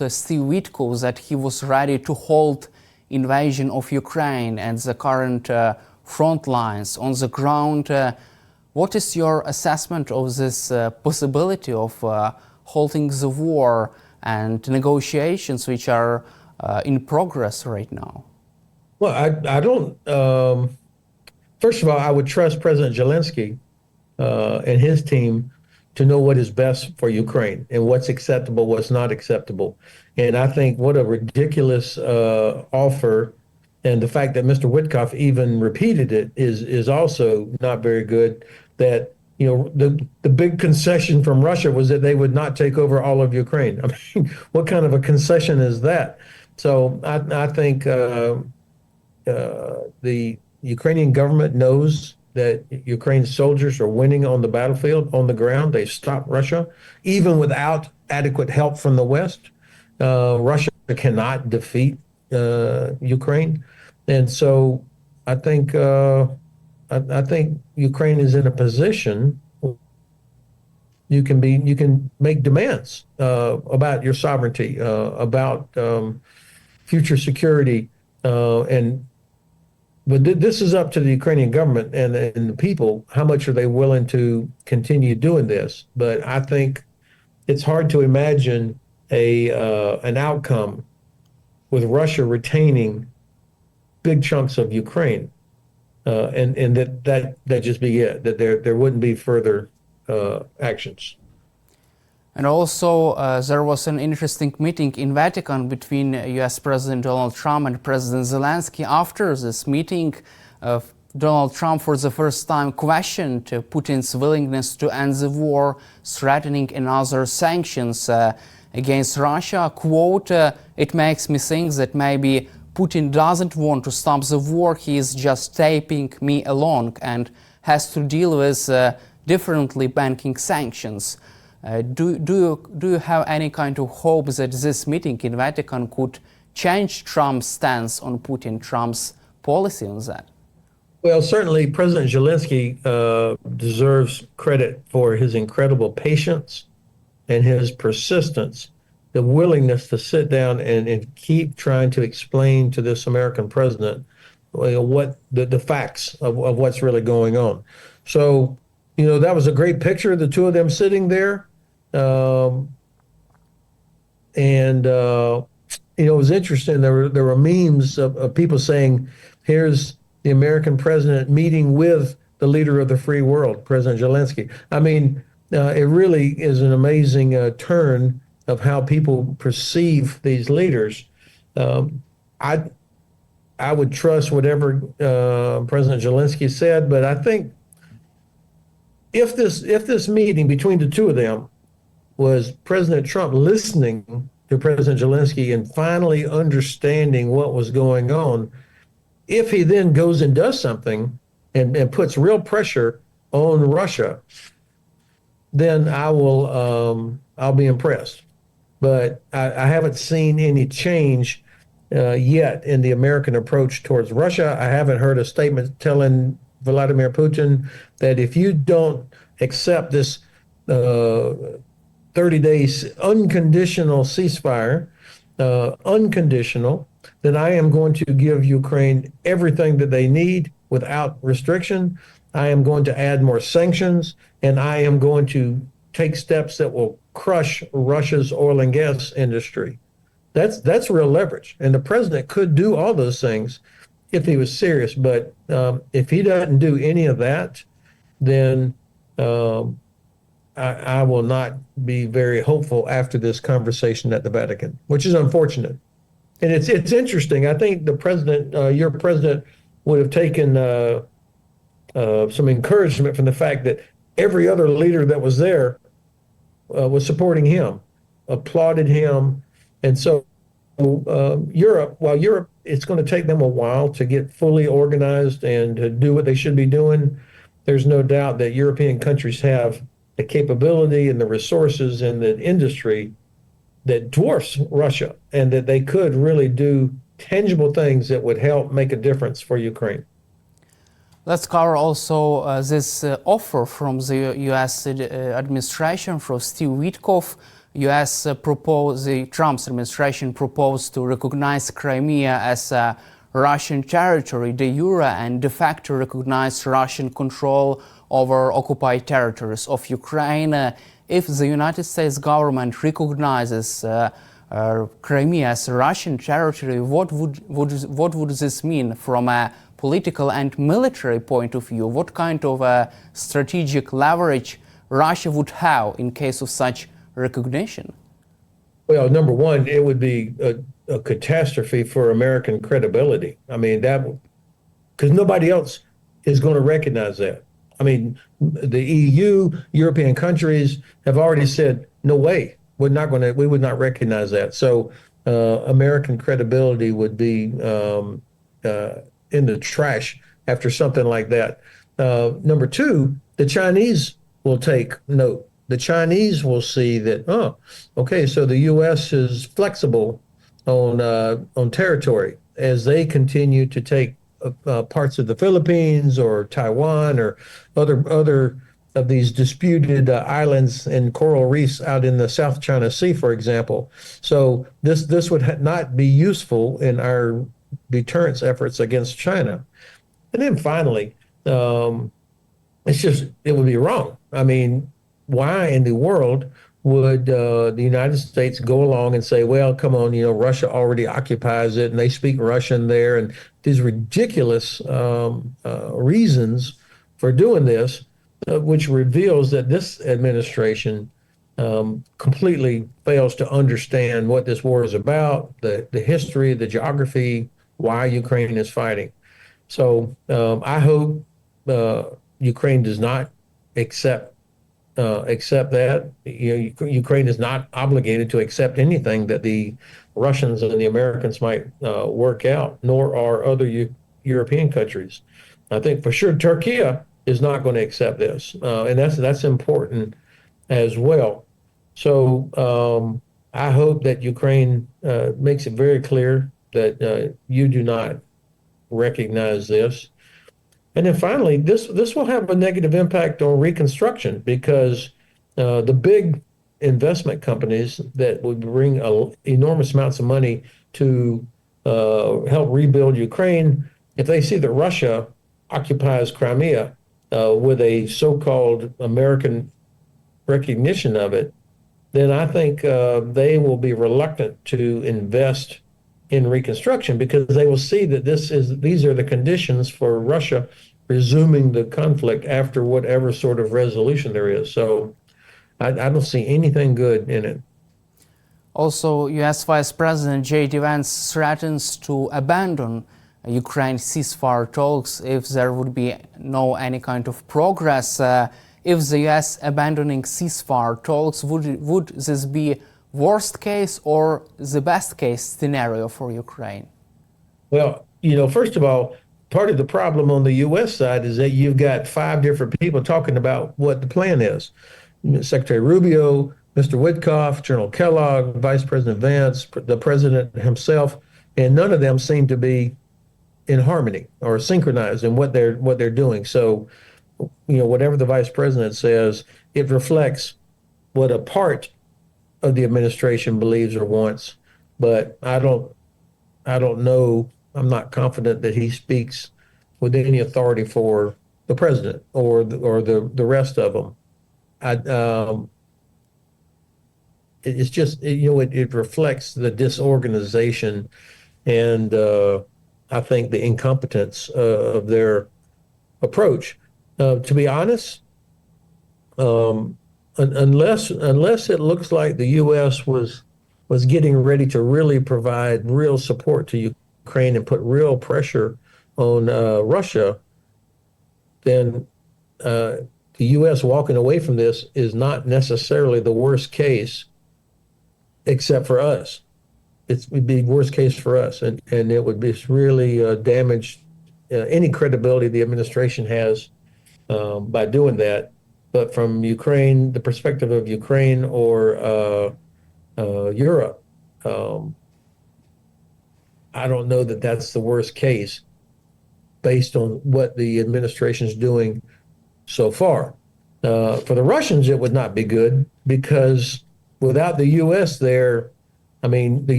Steve Witkoff that he was ready to halt invasion of Ukraine and the current front lines on the ground. What is your assessment of this possibility of halting the war and negotiations which are in progress right now? Well, I don't. First of all, I would trust President Zelensky and his team to know what is best for Ukraine and what's acceptable, what's not acceptable. And I think what a ridiculous offer, and the fact that Mr. Witkoff even repeated it is also not very good. That the big concession from Russia was that they would not take over all of Ukraine. I mean, what kind of a concession is that? So I think the Ukrainian government knows that Ukraine's soldiers are winning on the battlefield, on the ground. They stopped Russia, even without adequate help from the West. Russia cannot defeat Ukraine, and so I think Ukraine is in a position you can make demands about your sovereignty, about future security, but this is up to the Ukrainian government and the people. How much are they willing to continue doing this? But I think it's hard to imagine an outcome with Russia retaining big chunks of Ukraine, and that just be it. That there wouldn't be further actions. And also, there was an interesting meeting in Vatican between U.S. President Donald Trump and President Zelensky. After this meeting, Donald Trump, for the first time, questioned Putin's willingness to end the war, threatening another sanctions against Russia. Quote, "It makes me think that maybe Putin doesn't want to stop the war. He is just taking me along and has to deal with differently banking sanctions." Do you have any kind of hope that this meeting in Vatican could change Trump's stance on Putin, Trump's policy on that? Well, certainly President Zelensky deserves credit for his incredible patience and his persistence, the willingness to sit down and keep trying to explain to this American president what the facts of what's really going on. So, that was a great picture, the two of them sitting there. It was interesting. There were memes of people saying, "Here's the American president meeting with the leader of the free world, President Zelensky." I mean, it really is an amazing turn of how people perceive these leaders. I would trust whatever President Zelensky said, but I think if this meeting between the two of them was President Trump listening to President Zelensky and finally understanding what was going on, if he then goes and does something and puts real pressure on Russia, then I'll be impressed. But I haven't seen any change yet in the American approach towards Russia. I haven't heard a statement telling Vladimir Putin that if you don't accept this 30 days unconditional ceasefire, unconditional, then I am going to give Ukraine everything that they need without restriction. I am going to add more sanctions, and I am going to take steps that will crush Russia's oil and gas industry. That's real leverage. And the president could do all those things if he was serious. But if he doesn't do any of that, then I will not be very hopeful after this conversation at the Vatican, which is unfortunate. And it's interesting. I think the president, your president, would have taken some encouragement from the fact that every other leader that was there was supporting him, applauded him. And so Europe, it's going to take them a while to get fully organized and to do what they should be doing. There's no doubt that European countries have the capability and the resources and the industry that dwarfs Russia, and that they could really do tangible things that would help make a difference for Ukraine. Let's cover also this offer from the U.S. administration from Steve Witkoff. Trump's administration proposed to recognize Crimea as a Russian territory de jure and de facto recognize Russian control over occupied territories of Ukraine. If the United States government recognizes Crimea as a Russian territory, what would this mean from a political and military point of view? What kind of strategic leverage Russia would have in case of such recognition? Well, number one, it would be a catastrophe for American credibility. I mean, that because nobody else is going to recognize that. I mean, the EU, European countries have already said, no way, we would not recognize that. So American credibility would be in the trash after something like that. Number two, the Chinese will take note. The Chinese will see that, oh, okay, so the U.S. is flexible on territory as they continue to take parts of the Philippines or Taiwan or other of these disputed islands and coral reefs out in the South China Sea, for example. So this would not be useful in our deterrence efforts against China. And then finally, it would be wrong. I mean, why in the world would the United States go along and say, well, come on, Russia already occupies it and they speak Russian there, and these ridiculous reasons for doing this, which reveals that this administration completely fails to understand what this war is about, the history, the geography, why Ukraine is fighting. So I hope Ukraine does not accept that. Ukraine is not obligated to accept anything that the Russians and the Americans might work out, nor are other European countries. I think for sure Turkey is not going to accept this, and that's important as well. So I hope that Ukraine makes it very clear that you do not recognize this. And then finally, this will have a negative impact on reconstruction because the big investment companies that would bring enormous amounts of money to help rebuild Ukraine, if they see that Russia occupies Crimea with a so-called American recognition of it, then I think they will be reluctant to invest in reconstruction because they will see that these are the conditions for Russia resuming the conflict after whatever sort of resolution there is. So I don't see anything good in it. Also, U.S. Vice President J.D. Vance threatens to abandon Ukraine ceasefire talks if there would be no any kind of progress. If the U.S. abandoning ceasefire talks, would this be worst case or the best case scenario for Ukraine? Well, first of all, part of the problem on the U.S. side is that you've got 5 different people talking about what the plan is. Secretary Rubio, Mr. Witkoff, General Kellogg, Vice President Vance, the president himself, and none of them seem to be in harmony or synchronized in what they're doing. So, whatever the vice president says, it reflects what a part of the administration believes or wants. But I don't know. I'm not confident that he speaks with any authority for the president or the rest of them. It's just it reflects the disorganization and I think the incompetence of their approach. To be honest, unless it looks like the U.S. was getting ready to really provide real support to Ukraine and put real pressure on Russia, then the U.S. walking away from this is not necessarily the worst case, except for us. It would be worst case for us, and it would be really damage any credibility the administration has by doing that. But from Ukraine, the perspective of Ukraine or Europe, I don't know that that's the worst case based on what the administration is doing so far. For the Russians, it would not be good because without the U.S. there, I mean, the